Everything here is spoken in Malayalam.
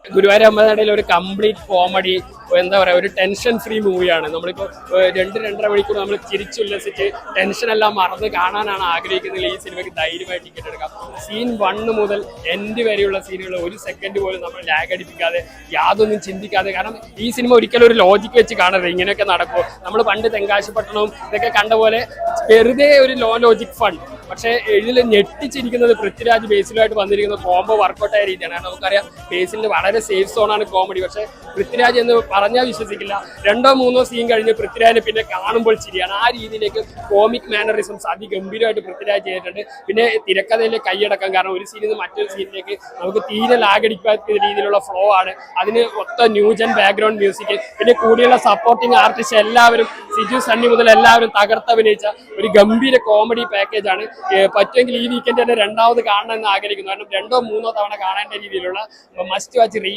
ഗുരുവായൂർ അമ്പലനടയിൽ ഒരു കംപ്ലീറ്റ് കോമഡി, എന്താ പറയുക, ഒരു ടെൻഷൻ ഫ്രീ മൂവിയാണ്. നമ്മളിപ്പോൾ 2-2.5 മണിക്കൂർ നമ്മൾ ചിരിച്ചുല്ലസിച്ച് ടെൻഷനെല്ലാം മറന്ന് കാണാനാണ് ആഗ്രഹിക്കുന്നതിൽ ഈ സിനിമയ്ക്ക് ധൈര്യമായി ടിക്കറ്റ് എടുക്കാം. സീൻ 1 മുതൽ എൻഡ് വരെയുള്ള സീനുകൾ ഒരു സെക്കൻഡ് പോലും നമ്മൾ ലാഗ് അടിപ്പിക്കാതെ, യാതൊന്നും ചിന്തിക്കാതെ. കാരണം ഈ സിനിമ ഒരിക്കലും ഒരു ലോജിക്ക് വെച്ച് കാണരുത്. ഇങ്ങനെയൊക്കെ നടക്കുമോ, നമ്മൾ പണ്ട് തെങ്കാശിപ്പട്ടണവും ഇതൊക്കെ കണ്ട പോലെ വെറുതെ ഒരു ലോ ലോജിക് ഫൺ. പക്ഷേ ഇതിൽ ഞെട്ടിച്ചിരിക്കുന്നത് പൃഥ്വിരാജ് ബേസിലുമായിട്ട് വന്നിരിക്കുന്ന കോംബോ വർക്കൗട്ടായ രീതിയാണ്. കാരണം നമുക്കറിയാം ബേസിലിന് വളരെ സേഫ് സോണാണ് കോമഡി. പക്ഷേ പൃഥ്വിരാജ് എന്ന് പറഞ്ഞാൽ വിശ്വസിക്കില്ല, 2-3 സീൻ കഴിഞ്ഞ് പൃഥ്വിരാജിനെ പിന്നെ കാണുമ്പോൾ ശരിയാണ്. ആ രീതിയിലേക്ക് കോമിക് മാനറിസംസ് അതിഗംഭീരമായിട്ട് പൃഥ്വിരാജ് ചെയ്തിട്ടുണ്ട്. പിന്നെ തിരക്കഥയിലെ കൈയടക്കം, കാരണം ഒരു സീനിൽ നിന്ന് മറ്റൊരു സീനിലേക്ക് നമുക്ക് തീരെ ലാഗടിക്കാത്ത രീതിയിലുള്ള ഫ്ലോ ആണ്. അതിന് ഒത്ത ന്യൂജൻ ബാക്ക്ഗ്രൗണ്ട് മ്യൂസിക്, പിന്നെ കൂടിയുള്ള സപ്പോർട്ടിംഗ് ആർട്ടിസ്റ്റ് എല്ലാവരും, സിജു സണ്ണി മുതൽ എല്ലാവരും തകർത്തഭിനയിച്ച ഒരു ഗംഭീര കോമഡി പാക്കേജാണ്. പറ്റുമെങ്കിൽ ഈ വീക്കെൻഡ് തന്നെ രണ്ടാമത് കാണണമെന്ന് ആഗ്രഹിക്കുന്നു. കാരണം 2-3 തവണ കാണേണ്ട രീതിയിലുള്ള മസ്റ്റ് വാച്ച്